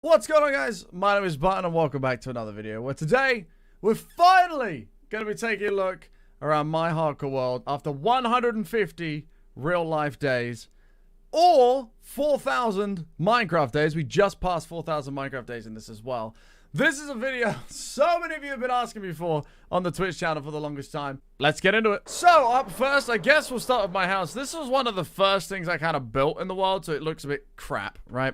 What's going on, guys? My name is Button and welcome back to another video where today we're finally going to be taking a look around my hardcore world after 150 real life days or 4,000 Minecraft days. We just passed 4,000 Minecraft days in this as well. This is a video so many of you have been asking me for on the Twitch channel for the longest time. Let's get into it. So up first, I guess we'll start with my house. This was one of the first things I kind of built in the world, so it looks a bit crap, right?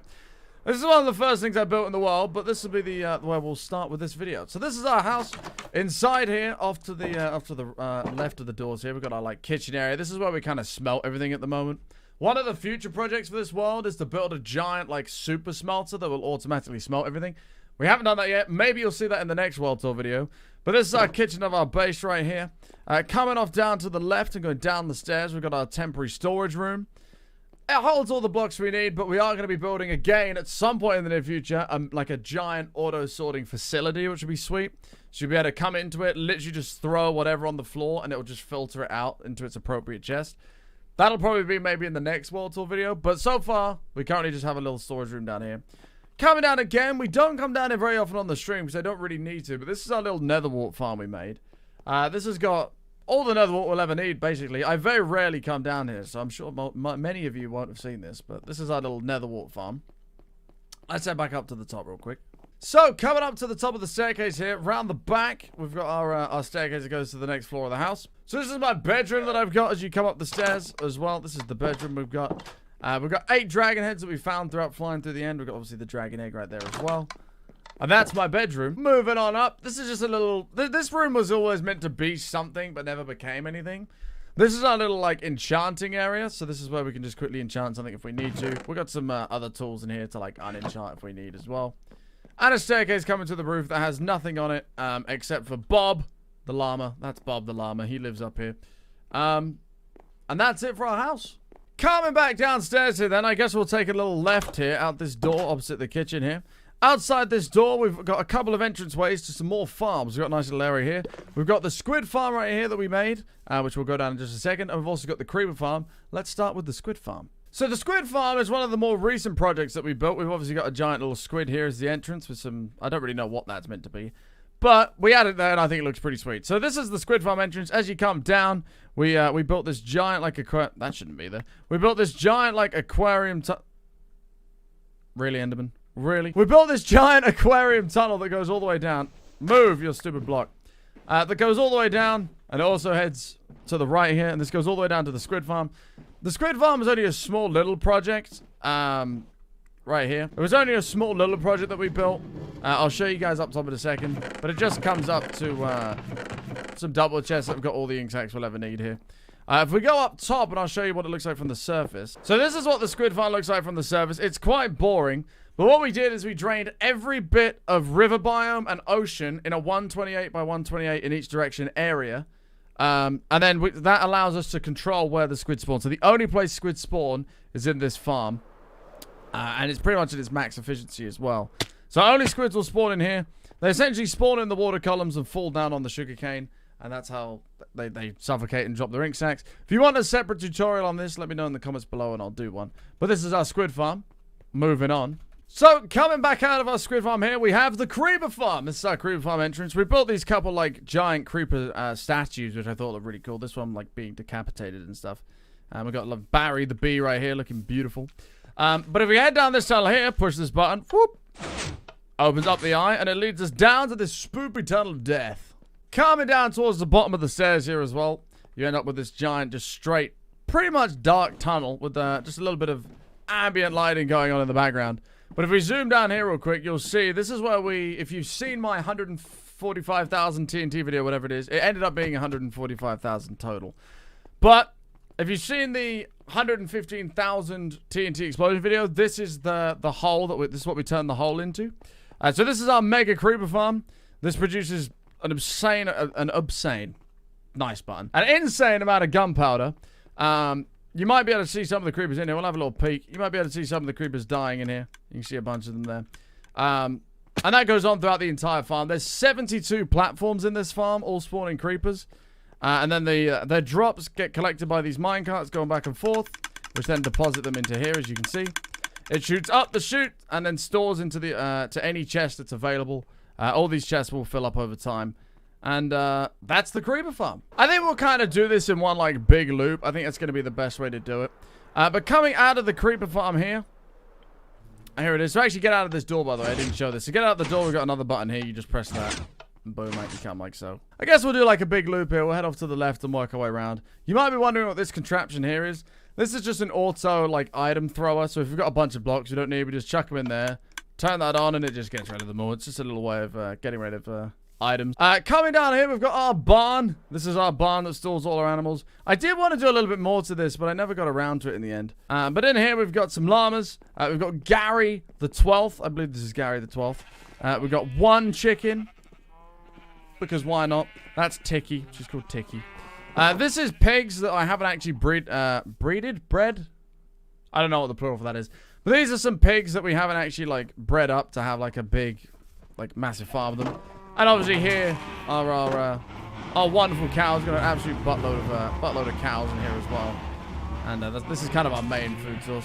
This is one of the first things I built in the world, but this will be the where we'll start with this video. So this is our house. Inside here, off to the left of the doors here, we've got our like kitchen area. This is where we kind of smelt everything at the moment. One of the future projects for this world is to build a giant like super smelter that will automatically smelt everything. We haven't done that yet. Maybe you'll see that in the next world tour video. But this is our kitchen of our base right here. Coming off down to the left and going down the stairs, we've got our temporary storage room. It holds all the blocks we need, but we are going to be building again at some point in the near future, like a giant auto-sorting facility, which would be sweet. So you'll be able to come into it, literally just throw whatever on the floor, and it will just filter it out into its appropriate chest. That'll probably be maybe in the next World Tour video, but so far, we currently just have a little storage room down here. Coming down again, we don't come down here very often on the stream, because I don't really need to, but this is our little nether wart farm we made. This has got all the nether wart we'll ever need, basically. I very rarely come down here, so I'm sure many of you won't have seen this, but this is our little nether wart farm. Let's head back up to the top real quick. So, coming up to the top of the staircase here, round the back, we've got our staircase that goes to the next floor of the house. So this is my bedroom that I've got as you come up the stairs as well. This is the bedroom we've got. We've got 8 dragon heads that we found throughout flying through the end. We've got obviously the dragon egg right there as well. And that's my bedroom. Moving on up. This is just a little... This room was always meant to be something, but never became anything. This is our little, like, enchanting area. So this is where we can just quickly enchant something if we need to. We've got some other tools in here to, like, unenchant if we need as well. And a staircase coming to the roof that has nothing on it except for Bob the llama. That's Bob the llama. He lives up here. And that's it for our house. Coming back downstairs here then, I guess we'll take a little left here out this door opposite the kitchen here. Outside this door, we've got a couple of entranceways to some more farms. We've got a nice little area here. We've got the Squid Farm right here that we made, which we'll go down in just a second. And we've also got the Creeper Farm. Let's start with the Squid Farm. So the Squid Farm is one of the more recent projects that we built. We've obviously got a giant little squid here as the entrance with some... I don't really know what that's meant to be. But we added that and I think it looks pretty sweet. So this is the Squid Farm entrance. As you come down, we built this giant like aquarium... That shouldn't be there. We built this giant like aquarium... Really, Enderman? Really? We built this giant aquarium tunnel that goes all the way down. Move, you stupid block. That goes all the way down, and it also heads to the right here, and this goes all the way down to the Squid Farm. The Squid Farm is only a small little project, right here. It was only a small little project that we built. I'll show you guys up top in a second, but it just comes up to some double chests that have got all the ink sacks we'll ever need here. If we go up top, and I'll show you what it looks like from the surface. So this is what the Squid Farm looks like from the surface. It's quite boring. But what we did is we drained every bit of river biome and ocean in a 128 by 128 in each direction area. And then that allows us to control where the squid spawn. So the only place squid spawn is in this farm. And it's pretty much at its max efficiency as well. So only squids will spawn in here. They essentially spawn in the water columns and fall down on the sugarcane. And that's how they suffocate and drop their ink sacks. If you want a separate tutorial on this, let me know in the comments below and I'll do one. But this is our Squid Farm. Moving on. So, coming back out of our Squid Farm here, we have the Creeper Farm. This is our Creeper Farm entrance. We built these couple, like, giant creeper statues, which I thought looked really cool. This one, like, being decapitated and stuff. And we've got like, Barry the bee right here, looking beautiful. But if we head down this tunnel here, push this button, whoop, opens up the eye, and it leads us down to this spoopy tunnel of death. Coming down towards the bottom of the stairs here as well, you end up with this giant, just straight, pretty much dark tunnel with just a little bit of ambient lighting going on in the background. But if we zoom down here real quick, you'll see this is where if you've seen my 145,000 TNT video, whatever it is, it ended up being 145,000 total. But if you've seen the 115,000 TNT explosion video, this is the hole this is what we turn the hole into. So this is our mega creeper farm. This produces an insane amount of gunpowder. You might be able to see some of the creepers in here. We'll have a little peek. You might be able to see some of the creepers dying in here. You can see a bunch of them there. And that goes on throughout the entire farm. There's 72 platforms in this farm, all spawning creepers. And then their drops get collected by these minecarts going back and forth, which then deposit them into here, as you can see. It shoots up the chute and then stores into the to any chest that's available. All these chests will fill up over time. And that's the creeper farm. I think we'll kind of do this in one like big loop. I think that's going to be the best way to do it. But coming out of the creeper farm here. Here it is. So actually get out of this door, by the way. I didn't show this. To get out the door, we've got another button here. You just press that. And boom, mate, you come like so. I guess we'll do like a big loop here. We'll head off to the left and work our way around. You might be wondering what this contraption here is. This is just an auto like item thrower. So if you've got a bunch of blocks you don't need, we just chuck them in there. Turn that on and it just gets rid of them all. It's just a little way of getting rid of items. Coming down here, we've got our barn. This is our barn that stores all our animals. I did want to do a little bit more to this, but I never got around to it in the end. But in here, we've got some llamas. We've got Gary the 12th. I believe this is Gary the 12th. We've got one chicken. Because why not? That's Ticky. She's called Ticky. This is pigs that I haven't actually bred. I don't know what the plural for that is. But these are some pigs that we haven't actually, like, bred up to have, like, a big, like, massive farm of them. And obviously here are our wonderful cows. Got an absolute buttload of cows in here as well. And this is kind of our main food source.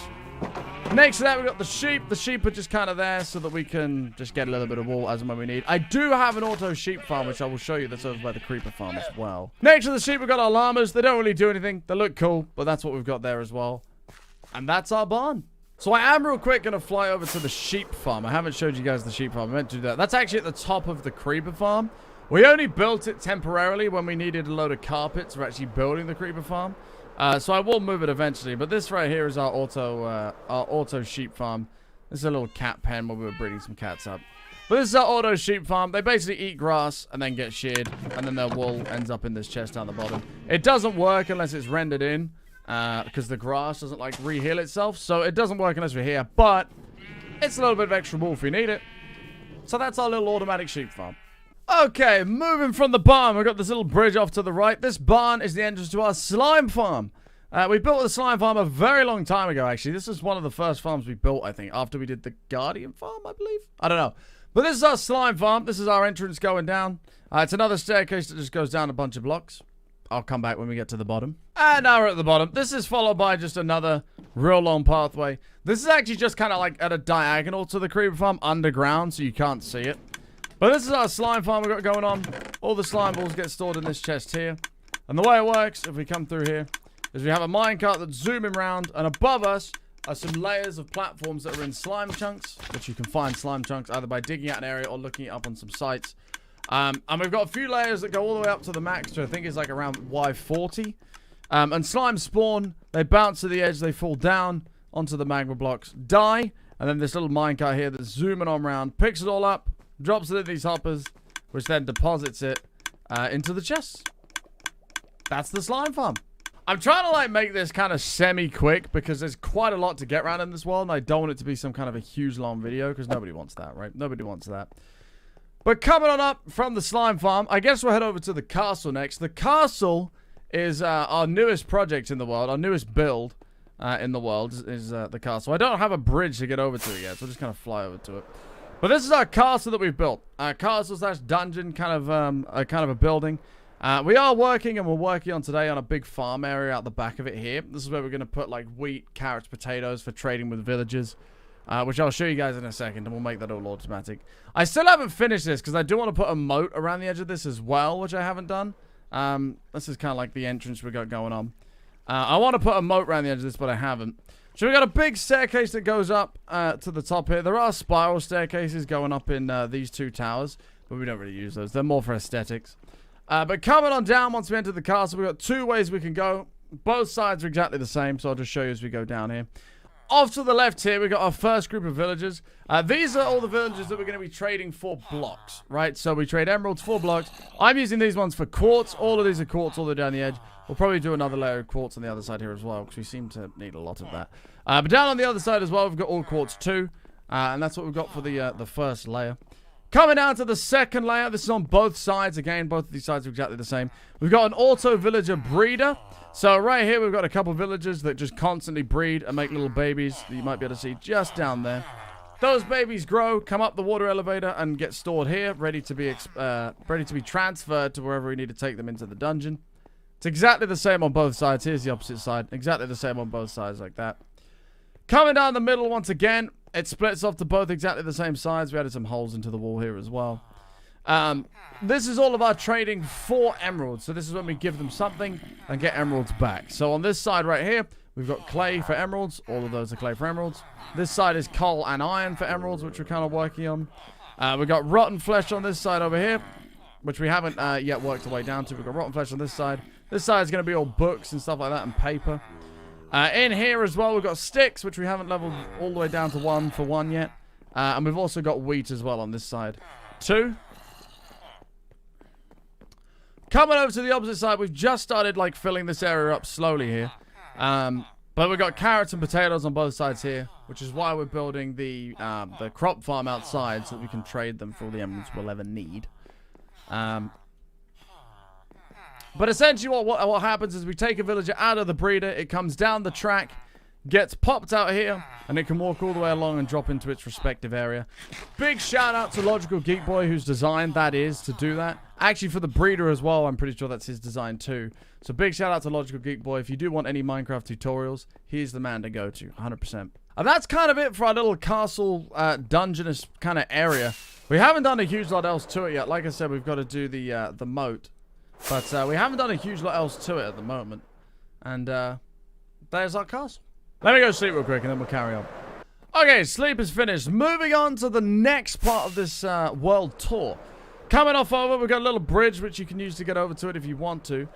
Next to that, we've got the sheep. The sheep are just kind of there so that we can just get a little bit of wool as and when we need. I do have an auto sheep farm, which I will show you, that's over by the creeper farm as well. Next to the sheep, we've got our llamas. They don't really do anything. They look cool, but that's what we've got there as well. And that's our barn. So I am real quick going to fly over to the sheep farm. I haven't showed you guys the sheep farm. I meant to do that. That's actually at the top of the creeper farm. We only built it temporarily when we needed a load of carpets for actually building the creeper farm. So I will move it eventually. But this right here is our auto sheep farm. This is a little cat pen where we were breeding some cats up. But this is our auto sheep farm. They basically eat grass and then get sheared. And then their wool ends up in this chest down the bottom. It doesn't work unless it's rendered in. Because the grass doesn't like re-heal itself. So it doesn't work unless we're here. But it's a little bit of extra wool if we need it. So that's our little automatic sheep farm. Okay, moving from the barn, we've got this little bridge off to the right. This barn is the entrance to our slime farm. We built the slime farm a very long time ago, actually. This is one of the first farms we built, I think, after we did the Guardian farm, I believe. I don't know. But this is our slime farm. This is our entrance going down. It's another staircase that just goes down a bunch of blocks. I'll come back when we get to the bottom. And now we're at the bottom. This is followed by just another real long pathway. This is actually just kind of like at a diagonal to the creeper farm underground, so you can't see it. But this is our slime farm we've got going on. All the slime balls get stored in this chest here. And the way it works, if we come through here, is we have a minecart that's zooming around. And above us are some layers of platforms that are in slime chunks, which you can find slime chunks either by digging out an area or looking it up on some sites. And we've got a few layers that go all the way up to the max, which I think is like around Y40. And slime spawn, they bounce to the edge, they fall down onto the magma blocks, die. And then this little minecart here that's zooming on around, picks it all up, drops it in these hoppers, which then deposits it into the chests. That's the slime farm. I'm trying to like make this kind of semi-quick because there's quite a lot to get around in this world, and I don't want it to be some kind of a huge long video because nobody wants that, right? Nobody wants that. But coming on up from the slime farm, I guess we'll head over to the castle next. The castle is our newest project in the world, our newest build in the world is the castle. I don't have a bridge to get over to it yet, so I'll just kind of fly over to it. But this is our castle that we've built. Castle slash dungeon, kind of a building. We are working, and we're working on today on a big farm area out the back of it here. This is where we're going to put like wheat, carrots, potatoes for trading with villagers. Which I'll show you guys in a second, and we'll make that all automatic. I still haven't finished this, because I do want to put a moat around the edge of this as well, which I haven't done. This is kind of like the entrance we got going on. I want to put a moat around the edge of this, but I haven't. So we got a big staircase that goes up to the top here. There are spiral staircases going up in these two towers, but we don't really use those. They're more for aesthetics. But coming on down, once we enter the castle, we've got two ways we can go. Both sides are exactly the same, so I'll just show you as we go down here. Off to the left here, we've got our first group of villagers. These are all the villagers that we're going to be trading for blocks, right? So we trade emeralds for blocks. I'm using these ones for quartz. All of these are quartz all the way down the edge. We'll probably do another layer of quartz on the other side here as well, because we seem to need a lot of that. But down on the other side as well, we've got all quartz too. And that's what we've got for the first layer. Coming down to the second layer, this is on both sides. Again, both of these sides are exactly the same. We've got an auto villager breeder. So right here, we've got a couple villagers that just constantly breed and make little babies that you might be able to see just down there. Those babies grow, come up the water elevator, and get stored here, ready to be transferred to wherever we need to take them into the dungeon. It's exactly the same on both sides. Here's the opposite side. Exactly the same on both sides like that. Coming down the middle once again, it splits off to both exactly the same sides. We added some holes into the wall here as well. This is all of our trading for emeralds. So this is when we give them something and get emeralds back. So on this side right here, we've got clay for emeralds. All of those are clay for emeralds. This side is coal and iron for emeralds, which we're kind of working on. We've got rotten flesh on this side over here, which we haven't yet worked our way down to. We've got rotten flesh on this side. This side is going to be all books and stuff like that and paper. In here as well, we've got sticks, which we haven't leveled all the way down to 1 for 1 yet. And we've also got wheat as well on this side. 2. Coming over to the opposite side, we've just started like filling this area up slowly here. But we've got carrots and potatoes on both sides here, which is why we're building the crop farm outside so that we can trade them for all the emeralds we'll ever need. But essentially what happens is we take a villager out of the breeder, it comes down the track, gets popped out here, and it can walk all the way along and drop into its respective area. Big shout out to Logical Geek Boy, whose design that is to do that. Actually, for the breeder as well, I'm pretty sure that's his design too. So big shout out to Logical Geek Boy. If you do want any Minecraft tutorials, he's the man to go to, 100%. And that's kind of it for our little castle dungeonous kind of area. We haven't done a huge lot else to it yet. Like I said, we've got to do the moat. But we haven't done a huge lot else to it at the moment. And there's our castle. Let me go sleep real quick and then we'll carry on. Okay, sleep is finished. Moving on to the next part of this world tour. Coming off over, we've got a little bridge which you can use to get over to it if you want to.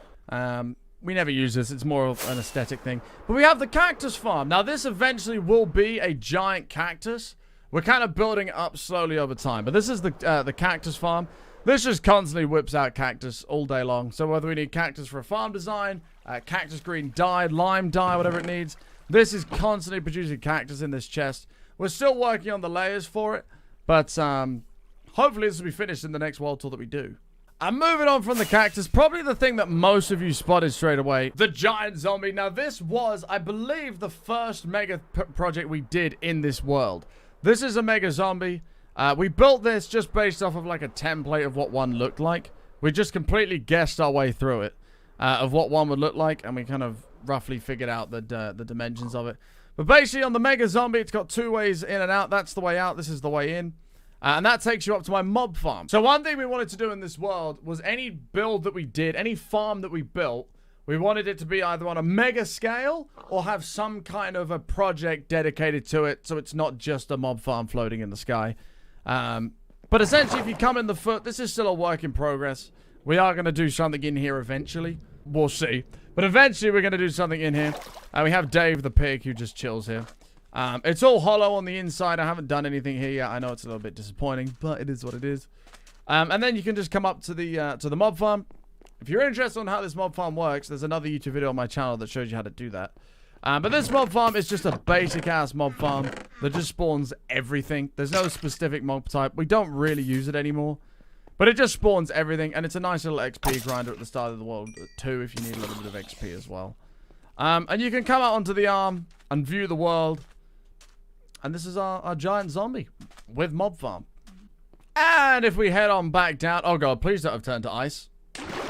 We never use this. It's more of an aesthetic thing. But we have the Cactus Farm. Now, this eventually will be a giant cactus. We're kind of building it up slowly over time. But this is the Cactus Farm. This just constantly whips out cactus all day long. So whether we need cactus for a farm design, cactus green dye, lime dye, whatever it needs, this is constantly producing cactus in this chest. We're still working on the layers for it, but hopefully this will be finished in the next world tour that we do. And moving on from the cactus, probably the thing that most of you spotted straight away, the giant zombie. Now this was, I believe, the first mega project we did in this world. This is a mega zombie. We built this just based off of like a template of what one looked like. We just completely guessed our way through it of what one would look like, and we kind of roughly figured out the dimensions of it. But basically on the mega zombie, it's got 2 ways in and out. That's the way out. This is the way in. And that takes you up to my mob farm. So one thing we wanted to do in this world was any build that we did, any farm that we built, we wanted it to be either on a mega scale or have some kind of a project dedicated to it, so it's not just a mob farm floating in the sky. But essentially, if you come in the foot, this is still a work in progress. We are going to do something in here eventually. We'll see. But eventually, we're going to do something in here. We have Dave the pig who just chills here. It's all hollow on the inside. I haven't done anything here yet. I know it's a little bit disappointing, but it is what it is. And then you can just come up to the mob farm. If you're interested on how this mob farm works, there's another YouTube video on my channel that shows you how to do that. But this mob farm is just a basic-ass mob farm that just spawns everything. There's no specific mob type. We don't really use it anymore. But it just spawns everything, and it's a nice little XP grinder at the start of the world, too, if you need a little bit of XP as well. And you can come out onto the arm and view the world. And this is our giant zombie with mob farm. And if we head on back down... Oh, God, please don't have turned to ice.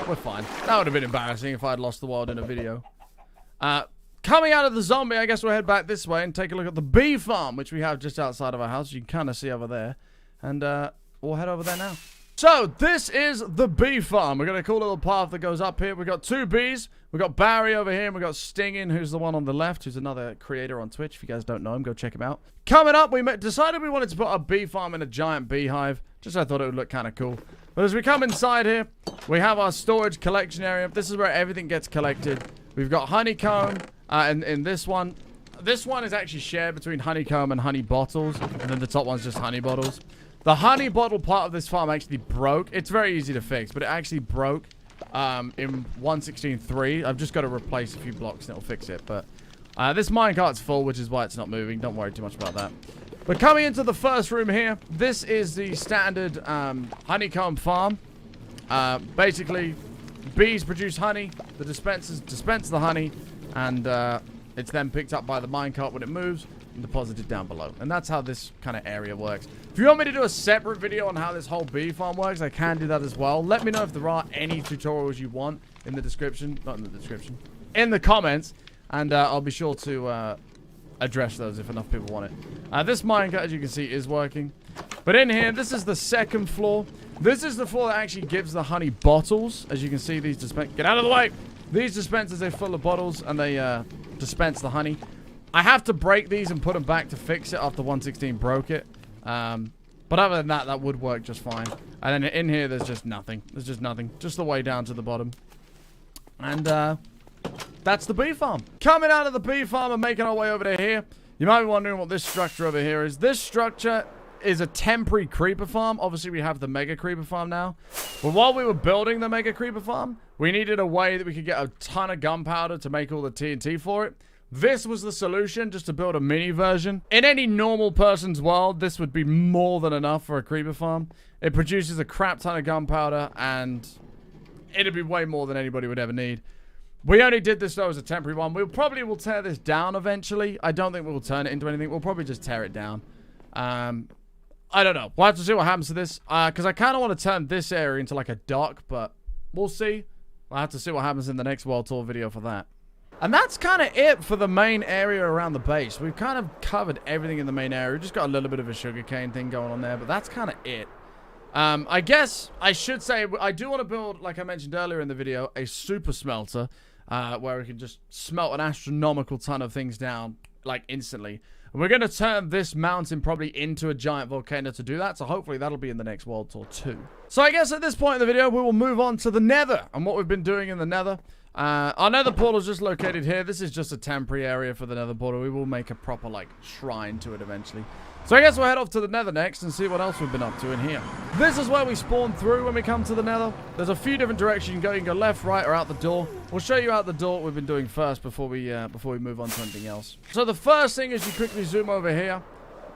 We're fine. That would have been embarrassing if I had lost the world in a video. Coming out of the zombie, I guess we'll head back this way and take a look at the bee farm, which we have just outside of our house. You can kind of see over there. And we'll head over there now. So, this is the bee farm. We've got a cool little path that goes up here. We've got 2 bees. We've got Barry over here, and we've got Stingin, who's the one on the left, who's another creator on Twitch. If you guys don't know him, go check him out. Coming up, we decided we wanted to put a bee farm in a giant beehive. Just I thought it would look kind of cool. But as we come inside here, we have our storage collection area. This is where everything gets collected. We've got honeycomb in this one. This one is actually shared between honeycomb and honey bottles, and then the top one's just honey bottles. The honey bottle part of this farm actually broke. It's very easy to fix, but it actually broke in 1.16.3. I've just got to replace a few blocks and it'll fix it. But this minecart's full, which is why it's not moving. Don't worry too much about that. But coming into the first room here, this is the standard Honeycomb Farm. Basically, bees produce honey. The dispensers dispense the honey, and it's then picked up by the minecart when it moves and deposited down below. And that's how this kind of area works. If you want me to do a separate video on how this whole bee farm works, I can do that as well. Let me know if there are any tutorials you want in the description. Not in the description. In the comments. And I'll be sure to address those if enough people want it. This minecart, as you can see, is working. But in here, this is the second floor. This is the floor that actually gives the honey bottles. As you can see, these dispense... Get out of the way! These dispensers, they're full of bottles, and they dispense the honey. I have to break these and put them back to fix it after 116 broke it. But other than that, that would work just fine. And then in here, there's just nothing. There's just nothing. Just the way down to the bottom. And, that's the bee farm. Coming out of the bee farm and making our way over to here. You might be wondering what this structure over here is. This structure is a temporary creeper farm. Obviously, we have the mega creeper farm now. But while we were building the mega creeper farm, we needed a way that we could get a ton of gunpowder to make all the TNT for it. This was the solution, just to build a mini version. In any normal person's world, this would be more than enough for a creeper farm. It produces a crap ton of gunpowder, and it'd be way more than anybody would ever need. We only did this, though, as a temporary one. We probably will tear this down eventually. I don't think we'll turn it into anything. We'll probably just tear it down. I don't know. We'll have to see what happens to this. Because I kind of want to turn this area into like a dock, but we'll see. We'll have to see what happens in the next world tour video for that. And that's kind of it for the main area around the base. We've kind of covered everything in the main area. We've just got a little bit of a sugarcane thing going on there, but that's kind of it. I guess I should say I do want to build, like I mentioned earlier in the video, a super smelter where we can just smelt an astronomical ton of things down, like, instantly. And we're going to turn this mountain probably into a giant volcano to do that, so hopefully that'll be in the next world tour too. So I guess at this point in the video, we will move on to the Nether and what we've been doing in the Nether. Our Nether portal is just located here. This is just a temporary area for the Nether portal. We will make a proper, like, shrine to it eventually. So I guess we'll head off to the Nether next and see what else we've been up to in here. This is where we spawn through when we come to the Nether. There's a few different directions you can go. You can go left, right, or out the door. We'll show you out the door what we've been doing first before we move on to anything else. So the first thing is you quickly zoom over here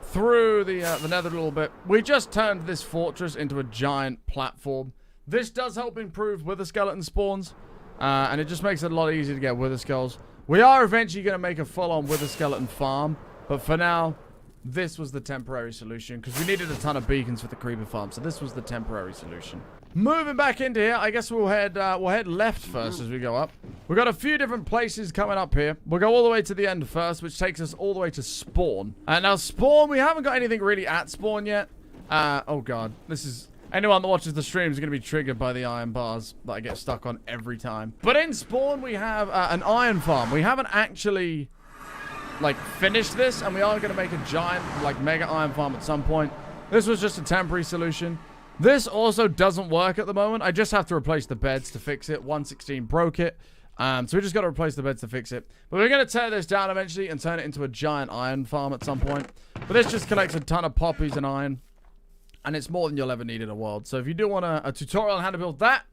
through the Nether a little bit. We just turned this fortress into a giant platform. This does help improve wither skeleton spawns. And it just makes it a lot easier to get wither skulls. We are eventually going to make a full-on wither skeleton farm. But for now, this was the temporary solution. Because we needed a ton of beacons for the creeper farm. So this was the temporary solution. Moving back into here, I guess we'll head left first as we go up. We've got a few different places coming up here. We'll go all the way to the end first, which takes us all the way to spawn. And now spawn, we haven't got anything really at spawn yet. Oh god, this is... Anyone that watches the stream is going to be triggered by the iron bars that I get stuck on every time. But in spawn, we have an iron farm. We haven't actually, like, finished this, and we are going to make a giant, like, mega iron farm at some point. This was just a temporary solution. This also doesn't work at the moment. I just have to replace the beds to fix it. 116 broke it. So we just got to replace the beds to fix it. But we're going to tear this down eventually and turn it into a giant iron farm at some point. But this just collects a ton of poppies and iron. And it's more than you'll ever need in a world. So if you do want a tutorial on how to build that,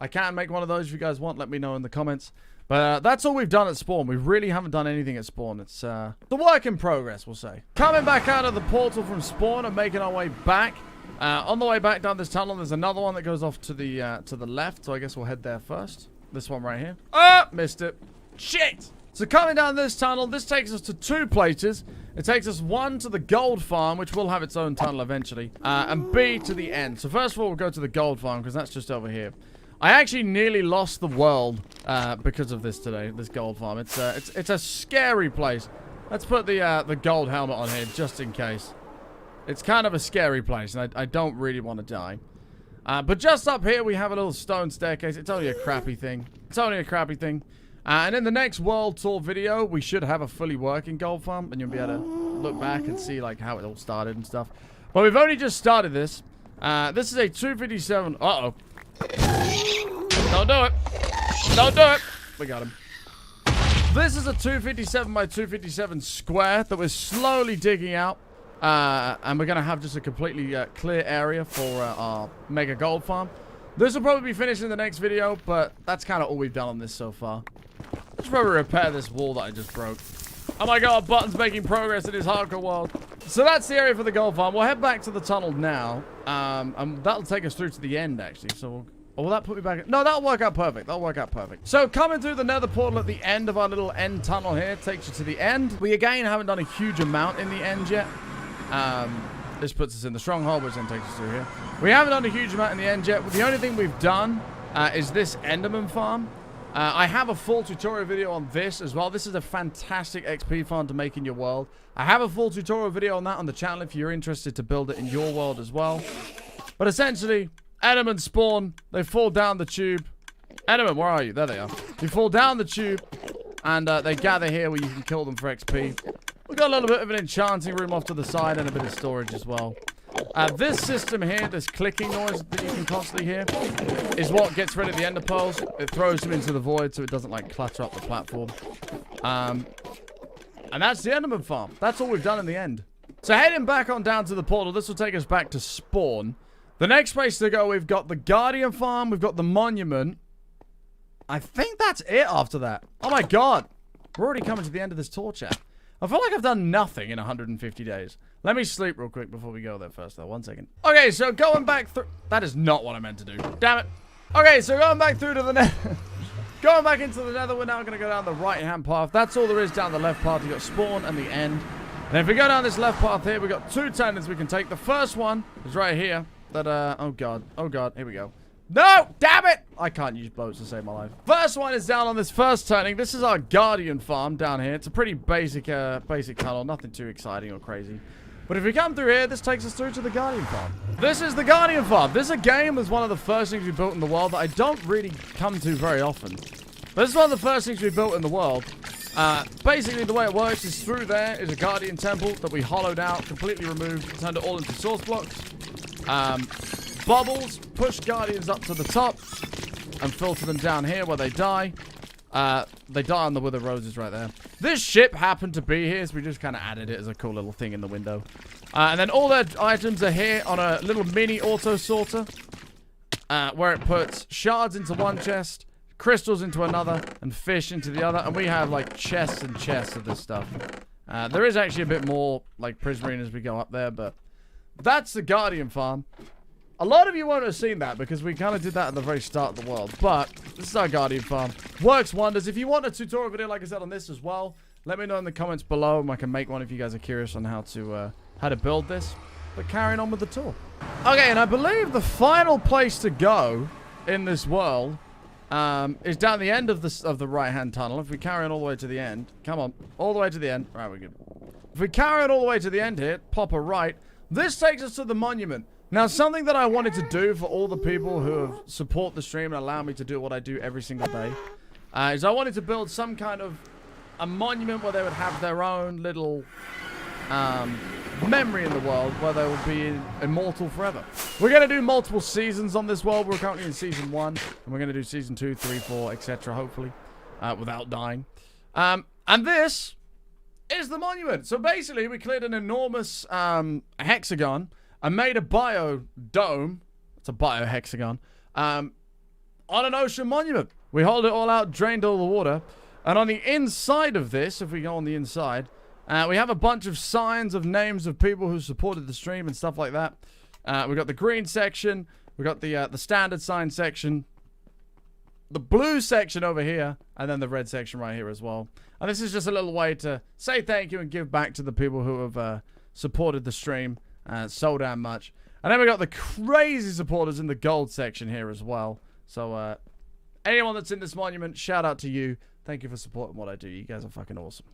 I can make one of those if you guys want. Let me know in the comments. But that's all we've done at spawn. We really haven't done anything at spawn. It's the work in progress, we'll say. Coming back out of the portal from spawn and making our way back. On the way back down this tunnel, there's another one that goes off to the left. So I guess we'll head there first. This one right here. Ah! Missed it. Shit! So coming down this tunnel, this takes us to two places. It takes us one to the gold farm, which will have its own tunnel eventually, and B to the end. So first of all, we'll go to the gold farm because that's just over here. I actually nearly lost the world because of this today, this gold farm. It's a scary place. Let's put the gold helmet on here just in case. It's kind of a scary place, and I don't really want to die. But just up here, we have a little stone staircase. It's only a crappy thing. It's only a crappy thing. And in the next world tour video, we should have a fully working gold farm, and you'll be able to look back and see like how it all started and stuff. But we've only just started this. This is a 257. Uh-oh. Don't do it. Don't do it. We got him. This is a 257 by 257 square that we're slowly digging out. And we're going to have just a completely clear area for our mega gold farm. This will probably be finished in the next video, but that's kind of all we've done on this so far. Let's probably repair this wall that I just broke. Oh my god, Button's making progress in his hardcore world. So that's the area for the gold farm. We'll head back to the tunnel now. And that'll take us through to the end, actually. So will that put me back? No, that'll work out perfect. That'll work out perfect. So coming through the Nether portal at the end of our little end tunnel here takes you to the end. We, again, haven't done a huge amount in the end yet. This puts us in the stronghold, which then takes us through here. We haven't done a huge amount in the end yet. The only thing we've done is this Endermen Farm. I have a full tutorial video on this as well. This is a fantastic XP farm to make in your world. I have a full tutorial video on that on the channel if you're interested to build it in your world as well. But essentially, Endermen spawn. They fall down the tube. Enderman, where are you? There they are. You fall down the tube, and they gather here where you can kill them for XP. We've got a little bit of an enchanting room off to the side and a bit of storage as well. This system here, this clicking noise that you can constantly hear, is what gets rid of the ender pearls. It throws them into the void so it doesn't, like, clutter up the platform. And that's the Endermen Farm. That's all we've done in the end. So heading back on down to the portal, this will take us back to spawn. The next place to go, we've got the Guardian Farm, we've got the Monument. I think that's it after that. Oh my god. We're already coming to the end of this tour, chat. I feel like I've done nothing in 150 days. Let me sleep real quick before we go there first, though. 1 second. Okay, so going back through... That is not what I meant to do. Damn it. Okay, so going back through to the Nether... Going back into the Nether, we're now going to go down the right-hand path. That's all there is down the left path. You've got spawn and the end. And if we go down this left path here, we've got 2 turnings we can take. The first one is right here. That, oh god. Oh god. Here we go. No! Damn it! I can't use boats to save my life. First one is down on this first turning. This is our Guardian Farm down here. It's a pretty basic tunnel. Nothing too exciting or crazy. But if we come through here, this takes us through to the Guardian Farm. This is the Guardian Farm. This is a game that's one of the first things we built in the world that I don't really come to very often. But this is one of the first things we built in the world. Basically, the way it works is through there is a Guardian Temple that we hollowed out, completely removed, turned it all into source blocks. Bubbles, push Guardians up to the top, and filter them down here where they die. They die on the Wither Roses right there. This ship happened to be here, so we just kind of added it as a cool little thing in the window. And then all their items are here on a little mini auto sorter, where it puts shards into one chest, crystals into another, and fish into the other. And we have like chests and chests of this stuff. There is actually a bit more like prismarine as we go up there, but that's the Guardian Farm. A lot of you won't have seen that because we kind of did that at the very start of the world. But this is our Guardian Farm. Works wonders. If you want a tutorial video, like I said, on this as well, let me know in the comments below and I can make one if you guys are curious on how to build this. But carrying on with the tour. Okay, and I believe the final place to go in this world is down the end of the right-hand tunnel. If we carry on all the way to the end. Come on. All the way to the end. Right, we're good. If we carry on all the way to the end here, pop a right. This takes us to the Monument. Now, something that I wanted to do for all the people who have support the stream and allow me to do what I do every single day is I wanted to build some kind of a monument where they would have their own little memory in the world where they will be immortal forever. We're going to do multiple seasons on this world. We're currently in season 1, and we're going to do season 2, 3, 4, etc. hopefully, without dying. And this is the monument. So basically, we cleared an enormous hexagon. I made a biodome. It's a biohexagon. On an ocean monument. We hauled it all out, drained all the water. And on the inside of this, if we go on the inside, we have a bunch of signs of names of people who supported the stream and stuff like that. We've got the green section. We've got the standard sign section. The blue section over here. And then the red section right here as well. And this is just a little way to say thank you and give back to the people who have supported the stream. So damn much. And then we got the crazy supporters in the gold section here as well. So anyone that's in this monument, shout out to you. Thank you for supporting what I do. You guys are fucking awesome.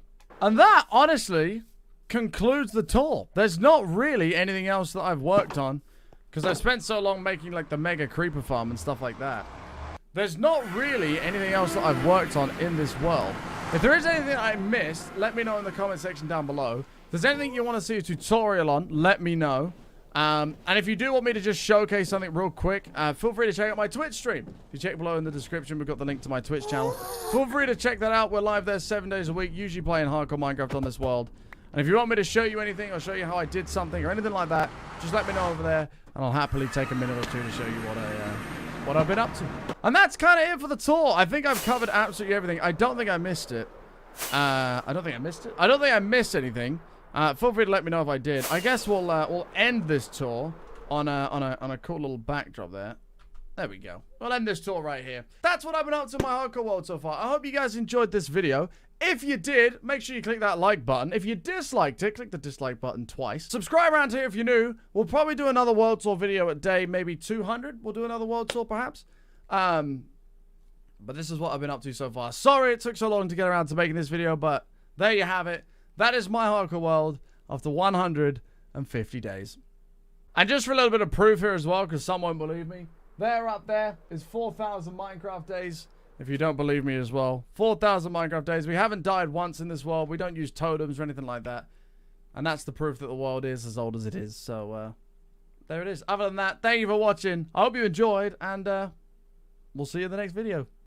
And that honestly concludes the tour. There's not really anything else that I've worked on because I spent so long making like the mega creeper farm and stuff like that. There's not really anything else that I've worked on in this world. If there is anything I missed, let me know in the comment section down below. If there's anything you want to see a tutorial on, let me know. And if you do want me to just showcase something real quick, feel free to check out my Twitch stream. If you check below in the description, we've got the link to my Twitch channel. Feel free to check that out. We're live there 7 days a week, usually playing hardcore Minecraft on this world. And if you want me to show you anything or show you how I did something or anything like that, just let me know over there, and I'll happily take a minute or two to show you what I've been up to. And that's kind of it for the tour. I think I've covered absolutely everything. I don't think I missed it. I don't think I missed it. I don't think I missed anything. Feel free to let me know if I did. I guess we'll end this tour on a cool little backdrop there. There we go. We'll end this tour right here. That's what I've been up to in my hardcore world so far. I hope you guys enjoyed this video. If you did, make sure you click that like button. If you disliked it, click the dislike button twice. Subscribe around here if you're new. We'll probably do another world tour video at day maybe 200. We'll do another world tour perhaps. But this is what I've been up to so far. Sorry it took so long to get around to making this video, but there you have it. That is my hardcore world after 150 days. And just for a little bit of proof here as well, because some won't believe me, there up there is 4,000 Minecraft days. If you don't believe me as well, 4,000 Minecraft days. We haven't died once in this world. We don't use totems or anything like that. And that's the proof that the world is as old as it is. So, there it is. Other than that, thank you for watching. I hope you enjoyed, and we'll see you in the next video.